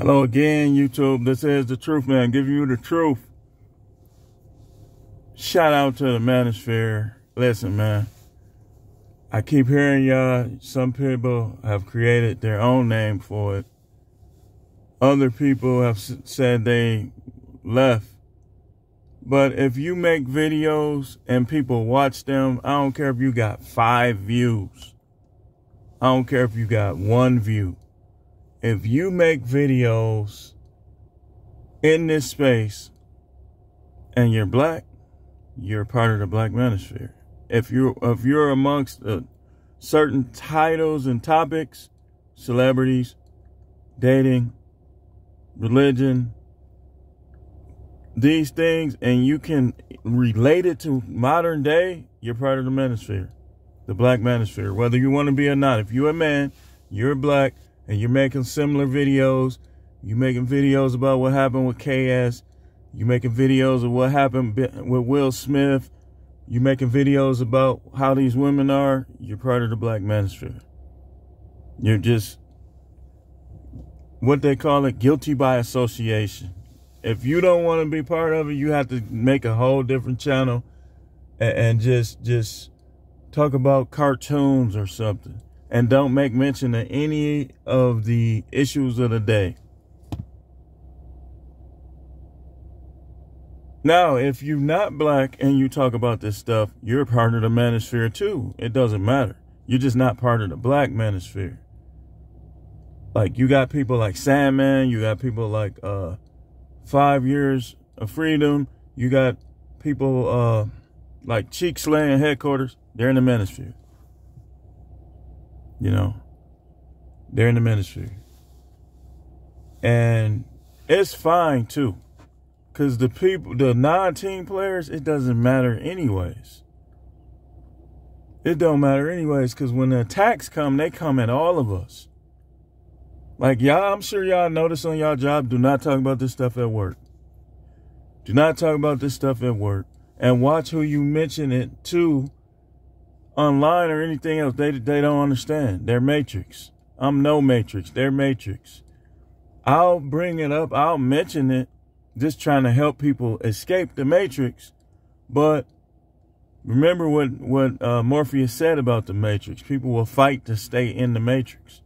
Hello again, YouTube. This is the Truth Man, giving you the truth. Shout out to the Manosphere. Listen, man, I keep hearing y'all, some people have created their own name for it. Other people have said they left. But if you make videos and people watch them, I don't care if you got 5 views. I don't care if you got 1 view. If you make videos in this space and you're black, you're part of the Black Manosphere. If you're amongst certain titles and topics, celebrities, dating, religion, these things, and you can relate it to modern day, you're part of the Manosphere, the Black Manosphere, whether you want to be or not. If you're a man, you're black, and you're making similar videos, you're making videos about what happened with KS, you're making videos of what happened with Will Smith, you're making videos about how these women are, you're part of the Black Manosphere. You're just, what they call it, guilty by association. If you don't want to be part of it, you have to make a whole different channel and just talk about cartoons or something. And don't make mention of any of the issues of the day. Now, if you're not black and you talk about this stuff, you're part of the Manosphere too. It doesn't matter. You're just not part of the Black Manosphere. Like, you got people like Sandman, you got people like 5 Years of Freedom, you got people like Cheek Slaying Headquarters. They're in the Manosphere. You know, they're in the Manosphere. And it's fine too. Because the people, the non-team players, it doesn't matter anyways. It don't matter anyways, because when the attacks come, they come at all of us. Like, y'all, I'm sure y'all notice on y'all job, do not talk about this stuff at work. Do not talk about this stuff at work. And watch who you mention it to online or anything else. They don't understand. They're Matrix. I'm no Matrix. They're Matrix. I'll bring it up. I'll mention it. Just trying to help people escape the Matrix. But remember what Morpheus said about the Matrix. People will fight to stay in the Matrix.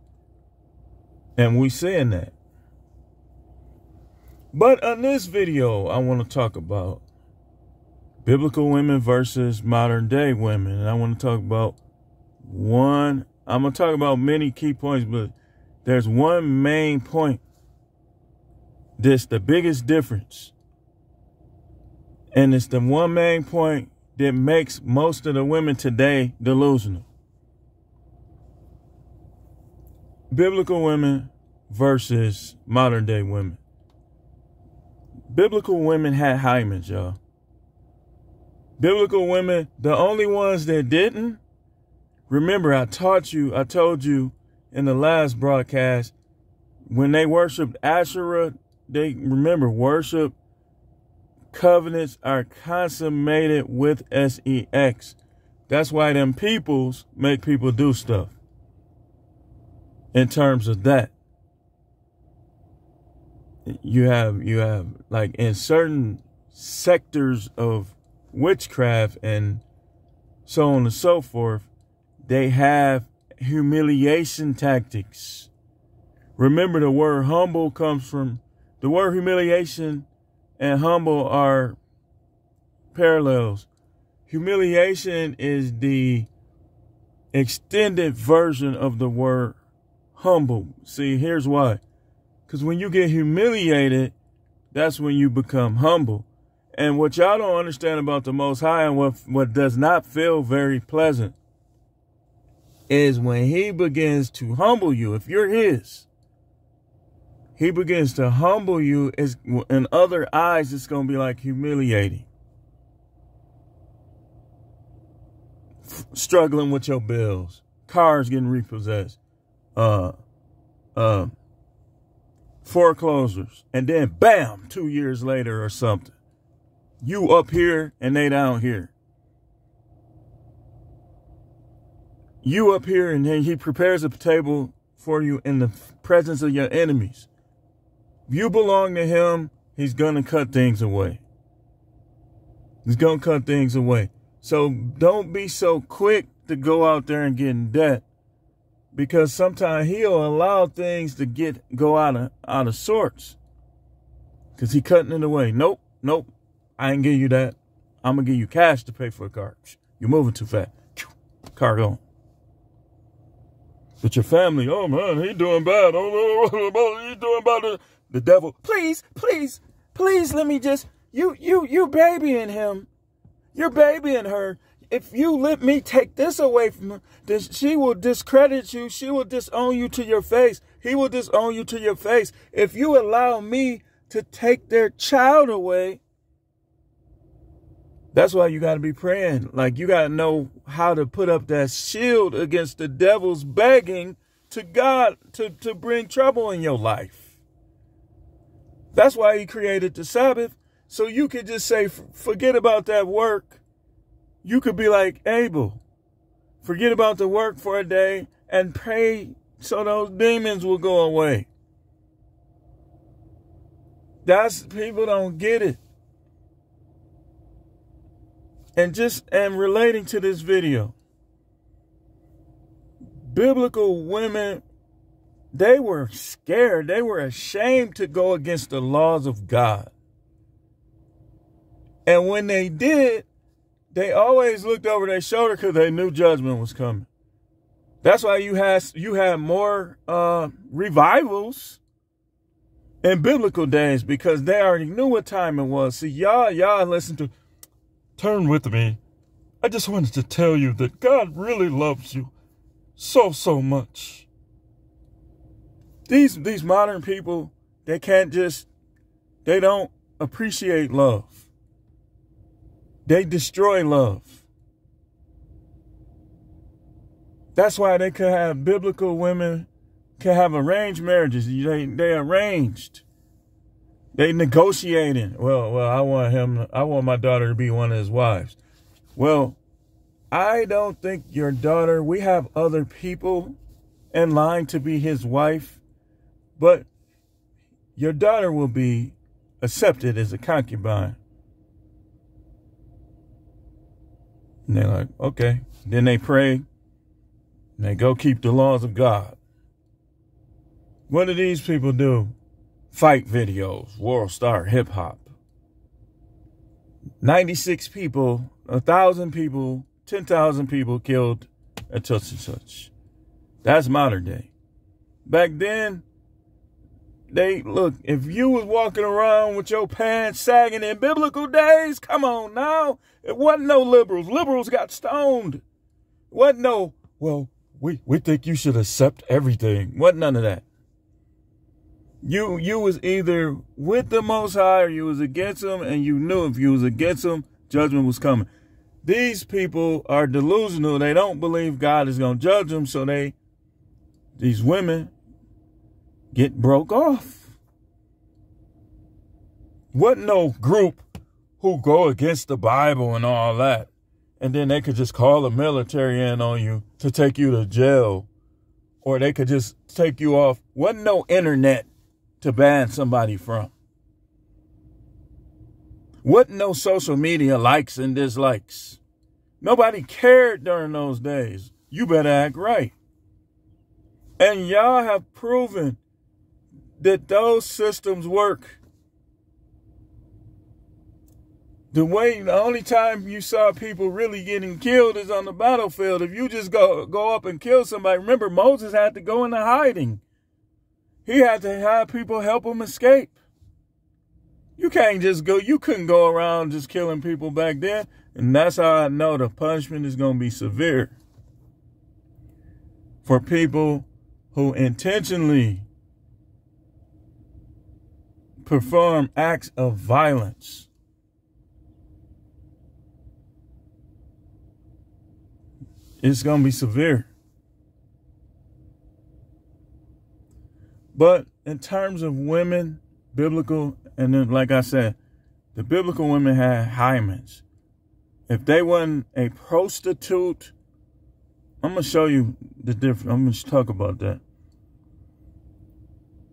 And we seeing that. But on this video, I want to talk about biblical women versus modern day women. And I want to talk about I'm going to talk about many key points, but there's one main point. This the biggest difference. And it's the one main point that makes most of the women today delusional. Biblical women versus modern day women. Biblical women had hymens, y'all. Biblical women, the only ones that didn't, remember I told you in the last broadcast, when they worshiped Asherah, they remember worship covenants are consummated with sex. That's why them peoples make people do stuff. In terms of that, you have like in certain sectors of witchcraft and so on and so forth, they have humiliation tactics. Remember, the word humble comes from the word humiliation, and humble are parallels. Humiliation is the extended version of the word humble. See, here's why. Because when you get humiliated, that's when you become humble. And what y'all don't understand about the Most High, and what does not feel very pleasant, is when he begins to humble you. If you're his, he begins to humble you. In other eyes, it's going to be like humiliating. Struggling with your bills, cars getting repossessed, foreclosures, and then bam, 2 years later or something, you up here and they down here. You up here and then he prepares a table for you in the presence of your enemies. If you belong to him, he's going to cut things away. He's going to cut things away. So don't be so quick to go out there and get in debt, because sometimes he'll allow things to go out of sorts because he cutting it away. Nope. I ain't give you that. I'm going to give you cash to pay for a car. You're moving too fast. Car gone. But your family, oh man, he doing bad. Oh no, he's doing bad. The devil, please, let me just, you babying him. You're babying her. If you let me take this away from her, then she will discredit you. She will disown you to your face. He will disown you to your face. If you allow me to take their child away, that's why you got to be praying. Like, you got to know how to put up that shield against the devil's begging to God to bring trouble in your life. That's why he created the Sabbath. So you could just say, forget about that work. You could be like Abel. Forget about the work for a day and pray so those demons will go away. People don't get it. And relating to this video, biblical women, they were scared. They were ashamed to go against the laws of God. And when they did, they always looked over their shoulder because they knew judgment was coming. That's why you had more revivals in biblical days, because they already knew what time it was. See, y'all listen to. Turn with me. I just wanted to tell you that God really loves you so much. These modern people, they don't appreciate love. They destroy love. That's why they could have biblical women can have arranged marriages. They arranged. They negotiating. Well, I want my daughter to be one of his wives. Well, I don't think your daughter, we have other people in line to be his wife, but your daughter will be accepted as a concubine. And they're like, okay. Then they pray, and they go keep the laws of God. What do these people do? Fight videos, World Star Hip Hop. 96 people, 1,000 people, 10,000 people killed at such and such. That's modern day. Back then, if you was walking around with your pants sagging in biblical days, come on now. It wasn't no liberals. Liberals got stoned. It wasn't no, well, we think you should accept everything. Wasn't none of that. You was either with the Most High or you was against him, and you knew if you was against him, judgment was coming. These people are delusional. They don't believe God is going to judge them, so these women get broke off. Wasn't no group who go against the Bible and all that, and then they could just call the military in on you to take you to jail, or they could just take you off. Wasn't no internet to ban somebody from. Wasn't no social media likes and dislikes. Nobody cared during those days. You better act right. And y'all have proven that those systems work. The only time you saw people really getting killed is on the battlefield. If you just go up and kill somebody, remember Moses had to go into hiding. He had to have people help him escape. You couldn't go around just killing people back then. And that's how I know the punishment is going to be severe. For people who intentionally perform acts of violence. It's going to be severe. But in terms of women, biblical, and then like I said, the biblical women had hymens. If they wasn't a prostitute, I'm going to show you the difference. I'm going to talk about that.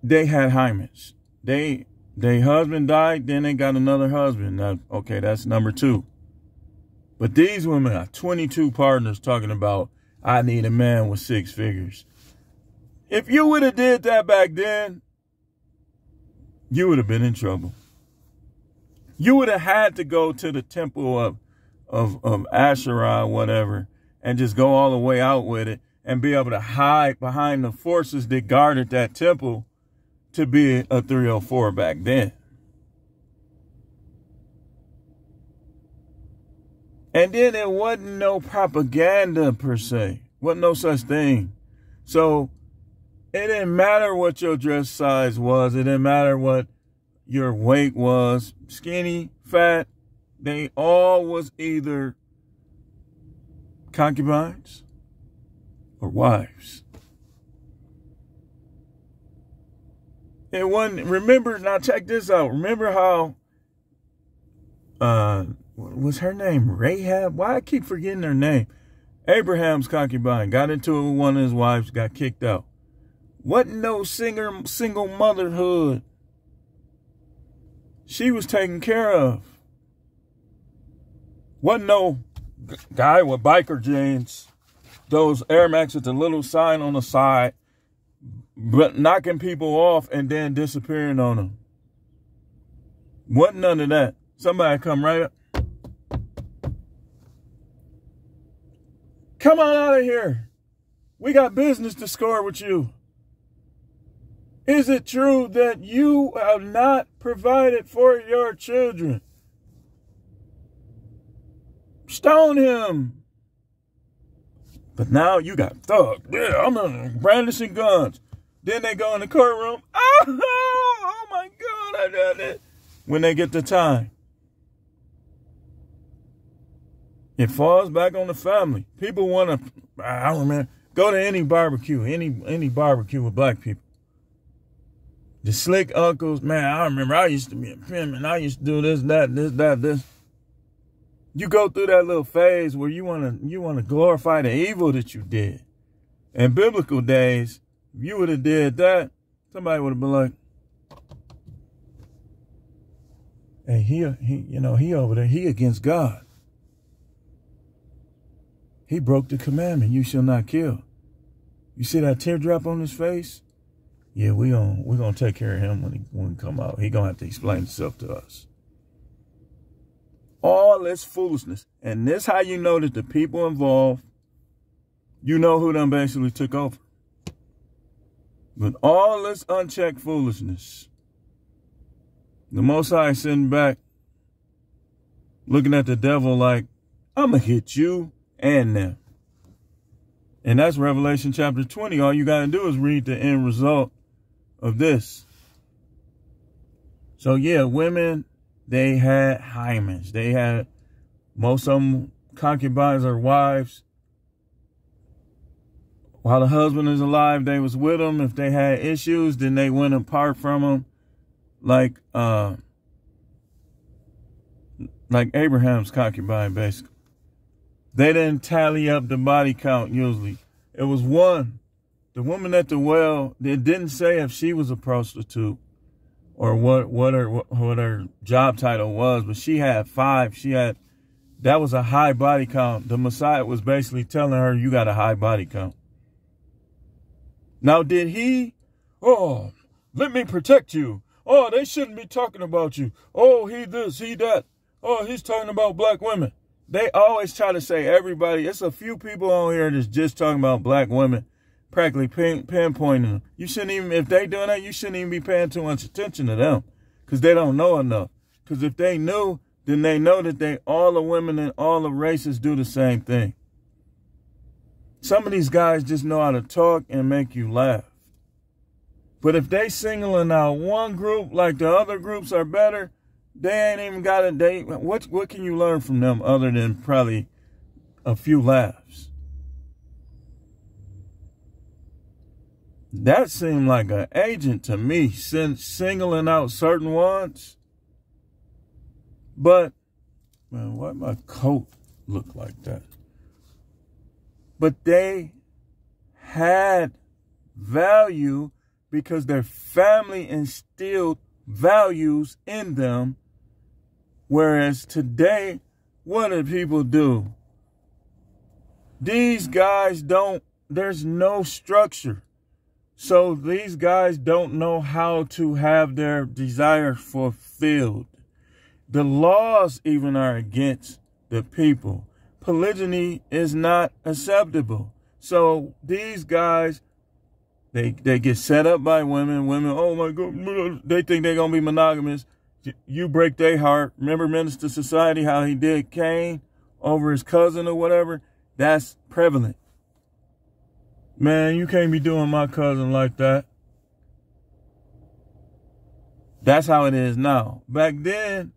They had hymens. They husband died, then they got another husband. Now, okay, that's number 2. But these women are 22 partners talking about, I need a man with 6 figures. If you would have did that back then, you would have been in trouble. You would have had to go to the temple of Asherah, whatever, and just go all the way out with it and be able to hide behind the forces that guarded that temple to be a 304 back then. And then there wasn't no propaganda per se. Wasn't no such thing. So it didn't matter what your dress size was. It didn't matter what your weight was. Skinny, fat. They all was either concubines or wives. It wasn't, remember, now check this out. Remember how, what was her name? Rahab? Why I keep forgetting her name? Abraham's concubine got into it with one of his wives, got kicked out. Wasn't no single motherhood. She was taken care of. Wasn't no guy with biker jeans, those Air Max with the little sign on the side, but knocking people off and then disappearing on them. Wasn't none of that. Somebody come right up. Come on out of here. We got business to score with you. Is it true that you have not provided for your children? Stone him. But now you got thug. Yeah, I'm brandishing guns. Then they go in the courtroom. Oh my God, I done it. When they get the time, it falls back on the family. People want to, I don't remember, go to any barbecue, any barbecue with black people. The slick uncles, man, I remember I used to be a pimp and I used to do this, that. You go through that little phase where you wanna glorify the evil that you did. In biblical days, if you would have did that, somebody would have been like, hey, he over there, he against God. He broke the commandment, you shall not kill. You see that teardrop on his face? Yeah, we're gonna take care of him when he come out. He gonna have to explain himself to us. All this foolishness. And this how you know that the people involved, you know who done basically took over. With all this unchecked foolishness, the Most High sitting back, looking at the devil like, I'm going to hit you and them. And that's Revelation chapter 20. All you got to do is read the end result of this. So yeah, women, they had hymens. They had, most of them, concubines or wives. While the husband is alive, they was with them. If they had issues, then they went apart from them. Like Abraham's concubine, basically. They didn't tally up the body count usually. It was one. The woman at the well, they didn't say if she was a prostitute or what her job title was, but she had 5. That was a high body count. The Messiah was basically telling her, you got a high body count. Now, did he, oh, let me protect you. Oh, they shouldn't be talking about you. Oh, he this, he that. Oh, he's talking about black women. They always try to say everybody. It's a few people on here that's just talking about black women, practically pinpointing them. You shouldn't even, if they doing that, you shouldn't even be paying too much attention to them because they don't know enough. Because if they knew, then they know that all the women and all the races do the same thing. Some of these guys just know how to talk and make you laugh. But if they singling out one group like the other groups are better, they ain't even got a date. What can you learn from them other than probably a few laughs? That seemed like an agent to me, singling out certain ones. But, man, why my coat look like that? But they had value because their family instilled values in them. Whereas today, what do people do? These guys there's no structure. So these guys don't know how to have their desires fulfilled. The laws even are against the people. Polygyny is not acceptable. So these guys, they get set up by women. Women, oh my God, they think they're going to be monogamous. You break their heart. Remember Minister Society, how he did Cain over his cousin or whatever? That's prevalent. Man, you can't be doing my cousin like that. That's how it is now. Back then,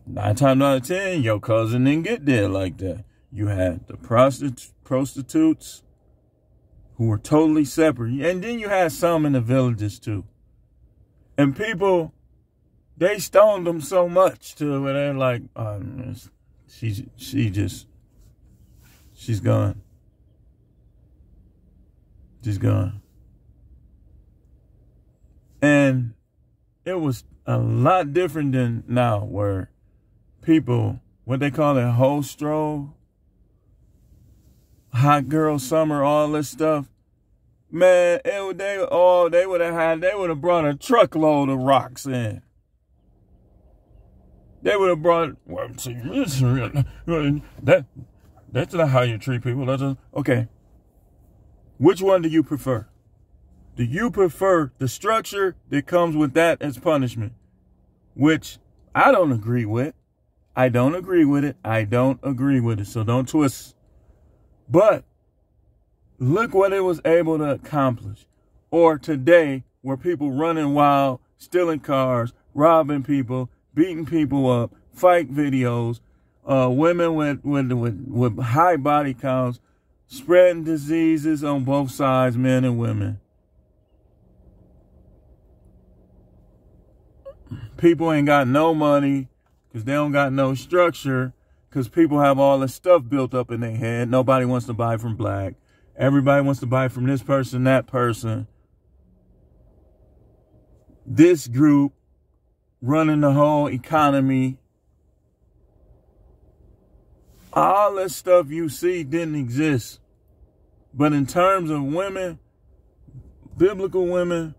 9 times out of 10, your cousin didn't get there like that. You had the prostitutes who were totally separate. And then you had some in the villages too. And people, they stoned them so much to where they're like, she's gone. She's gone. And it was a lot different than now, where people, what they call it, hoe stroll, hot girl summer, all this stuff. Man, they would have brought a truckload of rocks in. They would have brought, that's not how you treat people. Okay. Which one do you prefer? Do you prefer the structure that comes with that as punishment? Which I don't agree with. I don't agree with it. I don't agree with it. So don't twist. But look what it was able to accomplish. Or today, where people running wild, stealing cars, robbing people, beating people up, fight videos, women with high body counts, spreading diseases on both sides, men and women. People ain't got no money because they don't got no structure, because people have all this stuff built up in their head. Nobody wants to buy from black. Everybody wants to buy from this person, that person. This group running the whole economy. All this stuff you see didn't exist. But in terms of women, biblical women,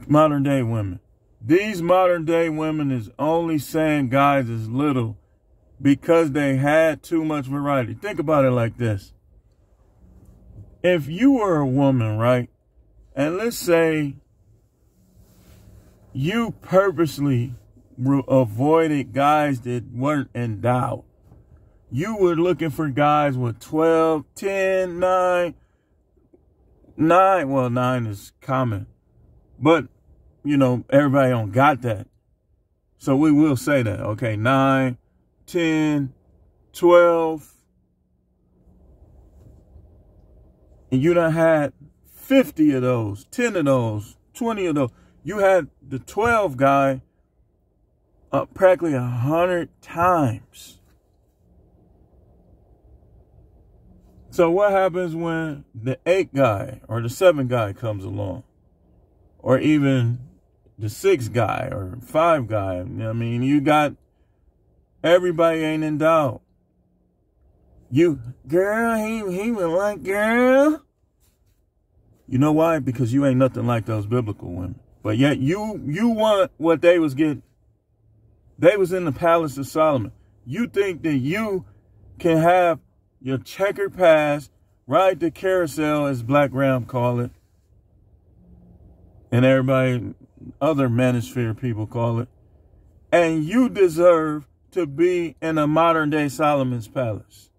modern day women, these modern day women is only saying guys is little because they had too much variety. Think about it like this. If you were a woman, right, and let's say you purposely avoided guys that weren't endowed. You were looking for guys with 12, 10, 9. Well, 9 is common. But, you know, everybody don't got that. So we will say that. Okay, 9, 10, 12. And you done had 50 of those, 10 of those, 20 of those. You had the 12 guy practically 100 times. So what happens when the 8 guy or the 7 guy comes along? Or even the 6 guy or 5 guy? I mean, you got, everybody ain't endowed. Girl, he was like, girl. You know why? Because you ain't nothing like those biblical women. But yet you want what they was getting. They was in the palace of Solomon. You think that you can have your checkered past, ride the carousel, as Black Ram call it, and everybody, other manosphere people call it, and you deserve to be in a modern day Solomon's palace.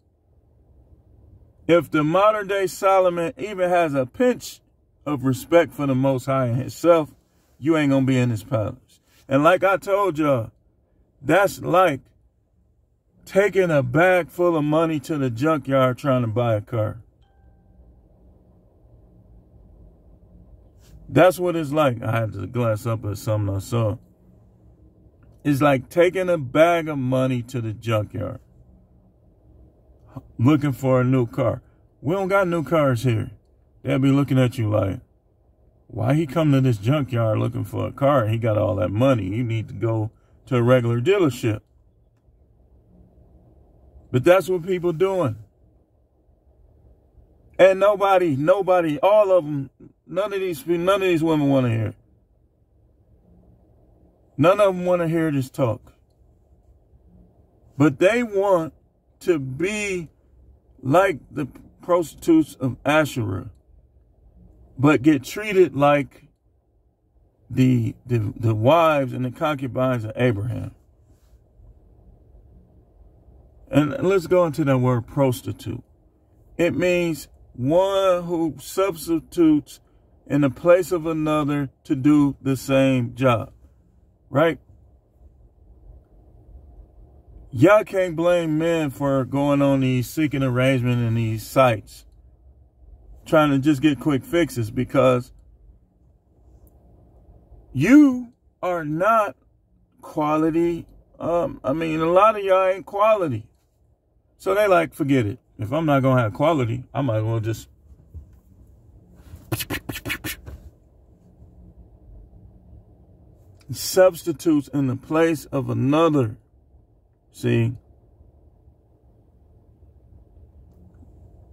If the modern day Solomon even has a pinch of respect for the Most High and himself, you ain't gonna be in his palace. And like I told y'all, that's like taking a bag full of money to the junkyard trying to buy a car. That's what it's like. I had to glance up at something I saw. It's like taking a bag of money to the junkyard, looking for a new car. We don't got new cars here. They'll be looking at you like, Why he come to this junkyard looking for a car and he got all that money? You need to go to a regular dealership. But that's what people doing. And nobody, all of them, none of these women want to hear. None of them want to hear this talk. But they want to be like the prostitutes of Asherah, but get treated like the wives and the concubines of Abraham. And let's go into that word prostitute. It means one who substitutes in the place of another to do the same job, right? Y'all can't blame men for going on these seeking arrangement and these sites, trying to just get quick fixes, because you are not quality. I mean, a lot of y'all ain't quality. So they like, forget it. If I'm not going to have quality, I might as well just. Substitutes in the place of another. See?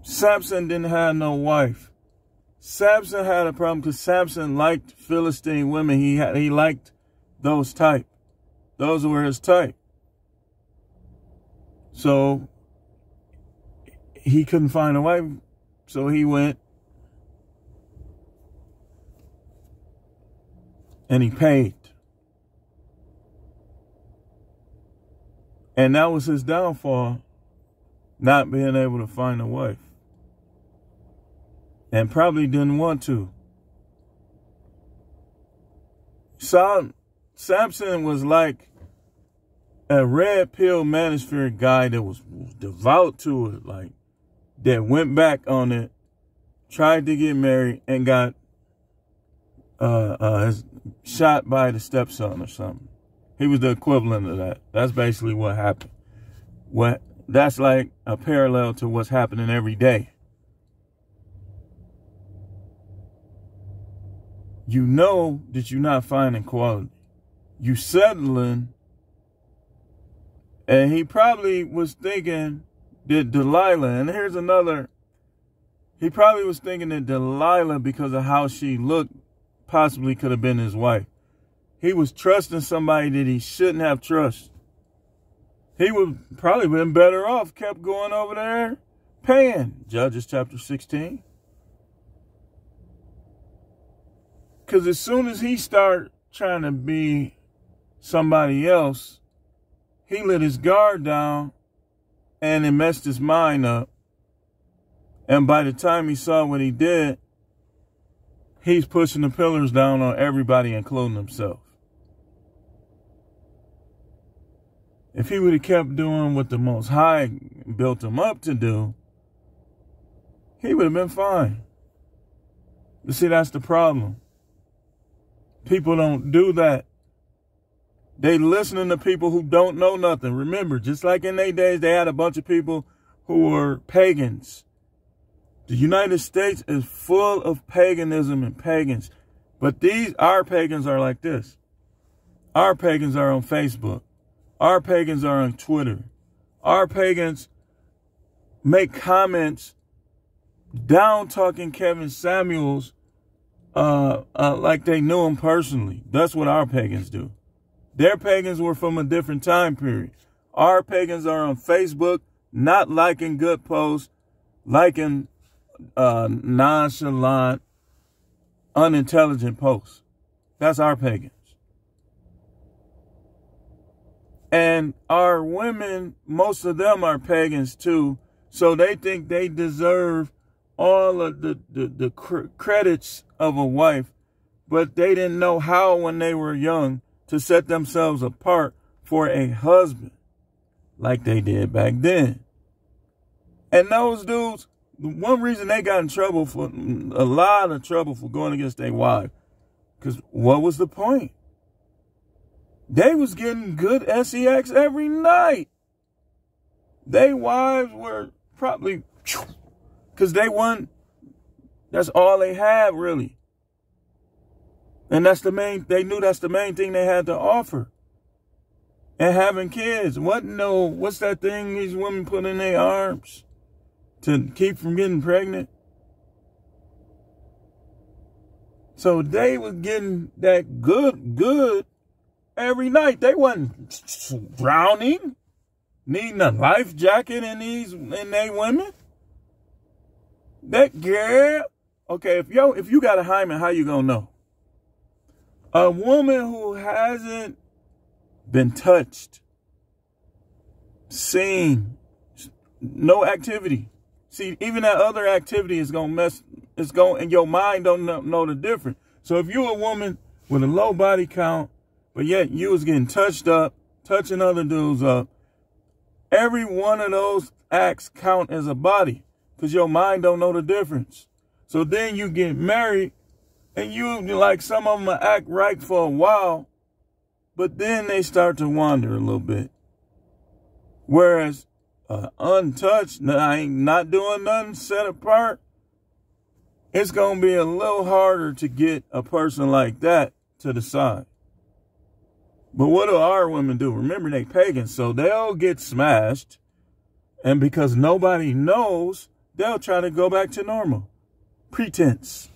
Samson didn't have no wife. Samson had a problem because Samson liked Philistine women. He liked those type. Those were his type. So he couldn't find a wife, so he went and he paid. And that was his downfall, not being able to find a wife. And probably didn't want to. Samson was like a red pill manosphere guy that was devout to it, like that went back on it, tried to get married, and got shot by the stepson or something. He was the equivalent of that. That's basically what happened. That's like a parallel to what's happening every day. You know that you're not finding quality. You settling. And he probably was thinking that Delilah, and here's another, he probably was thinking that Delilah, because of how she looked, possibly could have been his wife. He was trusting somebody that he shouldn't have trusted. He would probably been better off, kept going over there, paying. Judges chapter 16. Because as soon as he started trying to be somebody else, he let his guard down and it messed his mind up. And by the time he saw what he did, he's pushing the pillars down on everybody, including himself. If he would have kept doing what the Most High built him up to do, he would have been fine. You see, that's the problem. People don't do that. They listening to people who don't know nothing. Remember, just like in their days, they had a bunch of people who were pagans. The United States is full of paganism and pagans. But our pagans are like this. Our pagans are on Facebook. Our pagans are on Twitter. Our pagans make comments down-talking Kevin Samuels like they knew him personally. That's what our pagans do. Their pagans were from a different time period. Our pagans are on Facebook, not liking good posts, liking nonchalant, unintelligent posts. That's our pagans. And our women, most of them are pagans too, so they think they deserve all of the credits of a wife, but they didn't know how when they were young to set themselves apart for a husband like they did back then. And those dudes, one reason they got in trouble, a lot of trouble for going against their wife, because what was the point? They was getting good sex every night. Their wives were probably, because they won, that's all they had really. And they knew that's the main thing they had to offer. And having kids. What's that thing these women put in their arms to keep from getting pregnant? So they was getting that good every night. They wasn't drowning, needing a life jacket in they women. That girl, okay, if you got a hymen, how you gonna know? A woman who hasn't been touched, seen, no activity. See, even that other activity is gonna and your mind don't know the difference. So if you're a woman with a low body count, but yet you was getting touched up, touching other dudes up, every one of those acts count as a body because your mind don't know the difference. So then you get married and some of them act right for a while, but then they start to wander a little bit. Whereas untouched, I ain't not doing nothing set apart, it's going to be a little harder to get a person like that to the side. But what do our women do? Remember, they pagan, so they'll get smashed. And because nobody knows, they'll try to go back to normal. Pretense.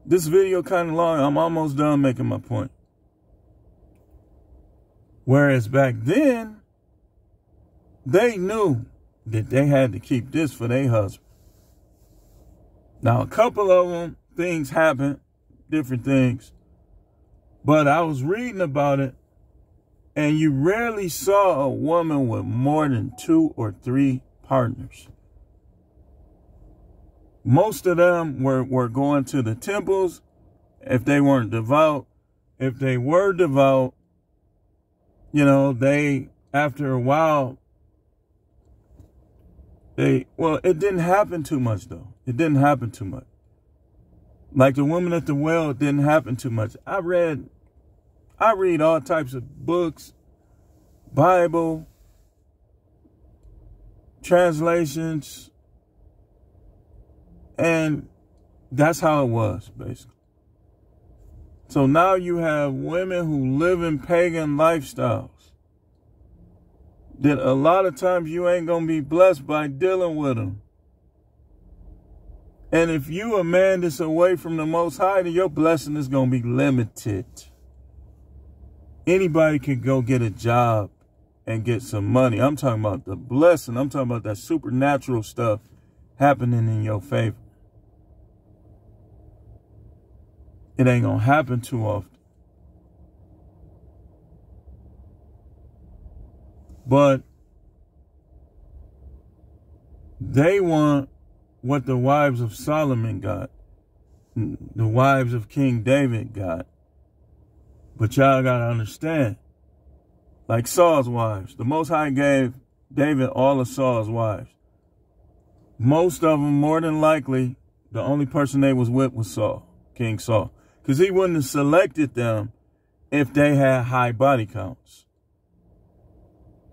This video kind of long. I'm almost done making my point. Whereas back then, they knew that they had to keep this for their husband. Now, a couple of them, things happened, different things. But I was reading about it, and you rarely saw a woman with more than 2 or 3 partners. Most of them were going to the temples if they weren't devout. If they were devout, they, after a while, it didn't happen too much, though. It didn't happen too much. Like the woman at the well, it didn't happen too much. I read all types of books, Bible, translations, and that's how it was, basically. So now you have women who live in pagan lifestyles that a lot of times you ain't going to be blessed by dealing with them. And if you a man that's away from the Most High, then your blessing is going to be limited. Anybody can go get a job and get some money. I'm talking about the blessing. I'm talking about that supernatural stuff happening in your favor. It ain't going to happen too often. But they want what the wives of Solomon got, the wives of King David got. But y'all got to understand, like Saul's wives, the Most High gave David all of Saul's wives. Most of them, more than likely, the only person they was with was Saul, King Saul. Because he wouldn't have selected them if they had high body counts.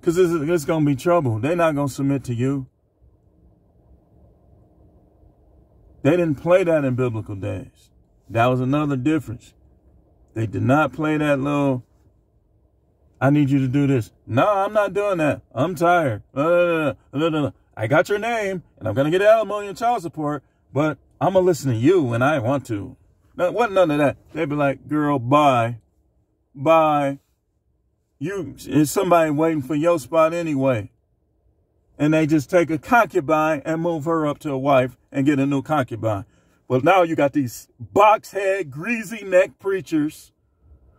Because it's going to be trouble. They're not going to submit to you. They didn't play that in biblical days. That was another difference. They did not play that little, I need you to do this. No, I'm not doing that. I'm tired. I got your name, and I'm going to get alimony and child support, but I'm going to listen to you when I want to. No, wasn't none of that. They'd be like, girl, bye. Bye. Is somebody waiting for your spot anyway. And they just take a concubine and move her up to a wife and get a new concubine. Well, now you got these box head, greasy neck preachers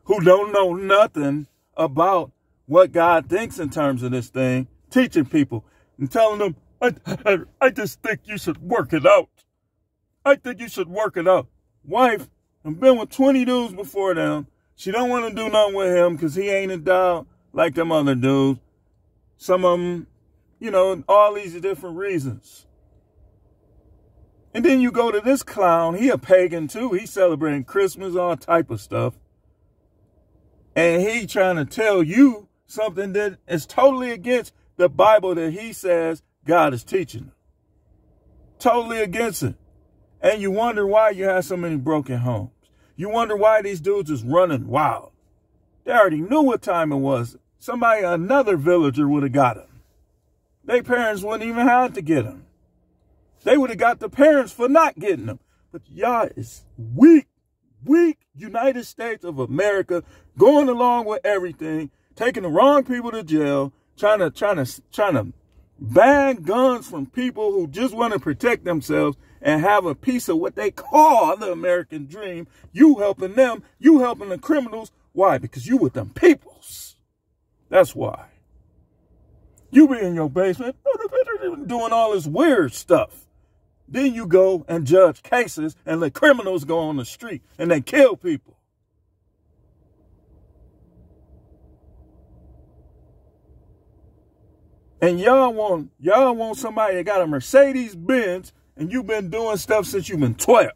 who don't know nothing about what God thinks in terms of this thing, teaching people and telling them, I just think you should work it out. I think you should work it out. Wife, I've been with 20 dudes before them. She don't want to do nothing with him because he ain't endowed like them other dudes. Some of them, all these different reasons. And then you go to this clown. He a pagan too. He's celebrating Christmas, all type of stuff. And he trying to tell you something that is totally against the Bible that he says God is teaching. Totally against it. And you wonder why you have so many broken homes. You wonder why these dudes is running wild. They already knew what time it was. Another villager would have got them. Their parents wouldn't even have to get them. They would have got the parents for not getting them. But y'all is weak United States of America, going along with everything, taking the wrong people to jail, trying to ban guns from people who just want to protect themselves and have a piece of what they call the American dream. You helping them, you helping the criminals. Why? Because you with them peoples. That's why. You be in your basement doing all this weird stuff. Then you go and judge cases and let criminals go on the street and they kill people. And y'all want somebody that got a Mercedes Benz and you've been doing stuff since you've been 12.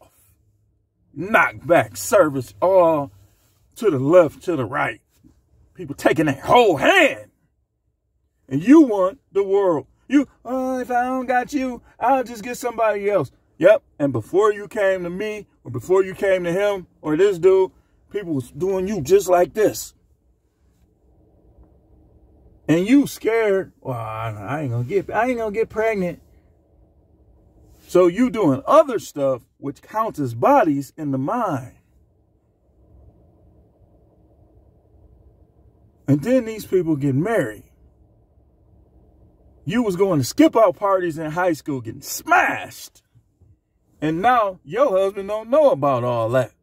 Knockback service all to the left, to the right. People taking their whole hand. And you want the world. If I don't got you, I'll just get somebody else. Yep. And before you came to me, or before you came to him, or this dude, people was doing you just like this. And you scared, well, I ain't gonna get pregnant. So you doing other stuff which counts as bodies in the mind. And then these people get married. You was going to skip out parties in high school getting smashed. And now your husband don't know about all that.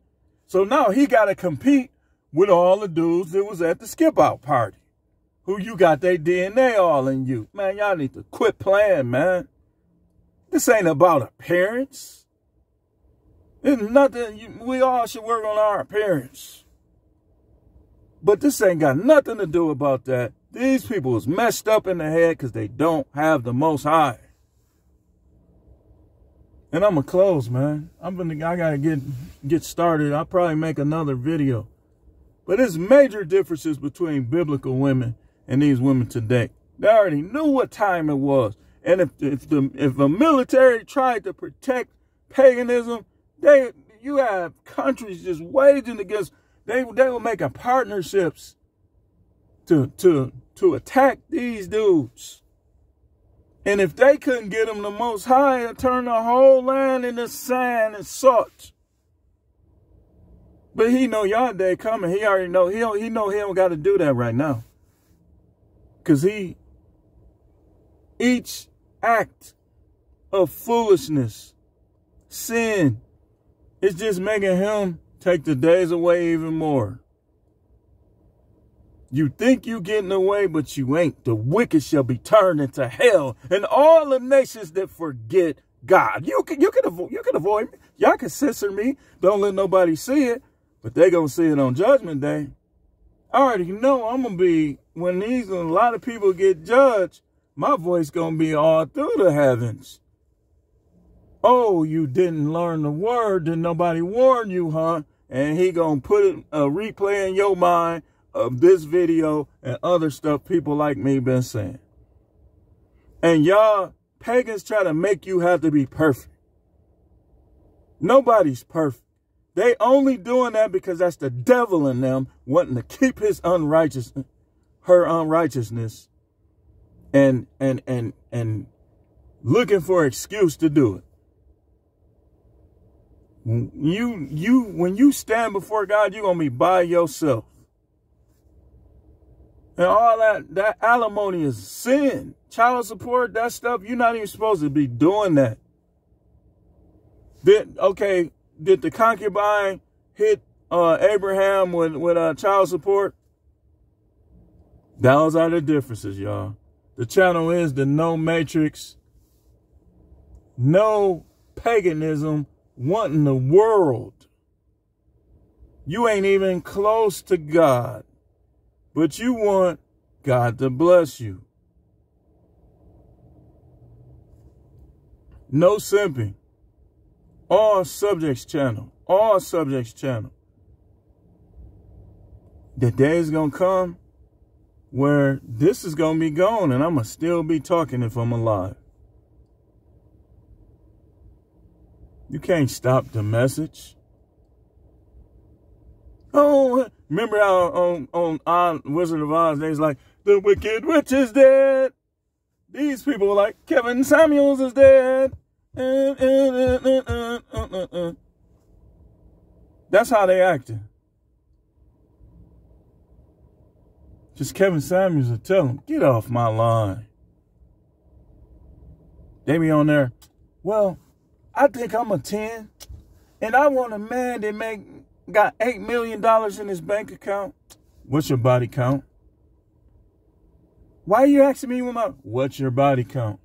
So now he got to compete with all the dudes that was at the skip out party. Who you got their DNA all in you. Man, y'all need to quit playing, man. This ain't about appearance. It's nothing. We all should work on our appearance. But this ain't got nothing to do about that. These people is messed up in the head because they don't have the Most High. And I'm going to close, man. I got to get started. I'll probably make another video. But there's major differences between biblical women and these women today. They already knew what time it was. And if the military tried to protect paganism, you have countries just waging against. They were making partnerships to attack these dudes. And if they couldn't get them the Most High and turn the whole land into sand and salt. But he know y'all day coming. He already know. He know he don't got to do that right now. Because each act of foolishness, sin, is just making him take the days away even more. You think you getting away, but you ain't. The wicked shall be turned into hell, and all the nations that forget God. You can avoid me. Y'all can censor me. Don't let nobody see it, but they gonna see it on Judgment Day. I already know I'm gonna be when a lot of people get judged. My voice gonna be all through the heavens. Oh, you didn't learn the word, then nobody warned you, huh? And he gonna put a replay in your mind of this video and other stuff people like me been saying. And y'all pagans try to make you have to be perfect. Nobody's perfect. They only doing that because that's the devil in them wanting to keep his unrighteousness, her unrighteousness, and looking for an excuse to do it. When you stand before God, you're gonna be by yourself. And all that alimony is sin. Child support, that stuff, you're not even supposed to be doing that. Did the concubine hit Abraham with child support? Those are the differences, y'all. The channel is the No Matrix. No paganism wanting the world. You ain't even close to God. But you want God to bless you. No simping. All subjects channel. All subjects channel. The day is going to come where this is going to be gone and I'm going to still be talking if I'm alive. You can't stop the message. Oh, remember how on Wizard of Oz, they was like, the Wicked Witch is dead. These people were like, Kevin Samuels is dead. That's how they acted. Just Kevin Samuels will tell them, get off my line. They be on there, well, I think I'm a 10, and I want a man that got $8 million in his bank account. What's your body count? Why are you asking me what's your body count?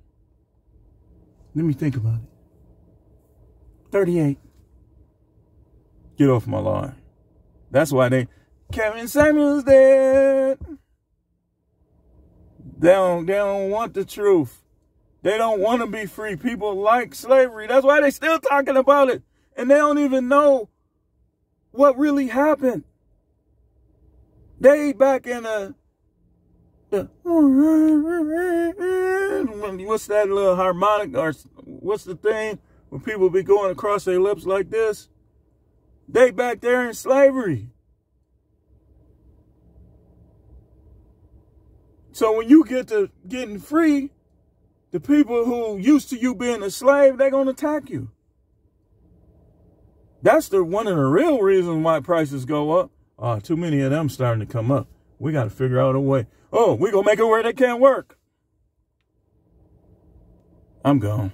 Let me think about it. 38. Get off my line. That's why Kevin Samuels dead. They don't want the truth. They don't want to be free. People like slavery. That's why they still talking about it. And they don't even know what really happened. They back in what's that little harmonic, or what's the thing when people be going across their lips like this? They back there in slavery. So when you get to getting free, the people who used to you being a slave, they're going to attack you. That's one of the real reasons why prices go up. Too many of them starting to come up. We got to figure out a way. Oh, we're going to make it where they can't work. I'm gone.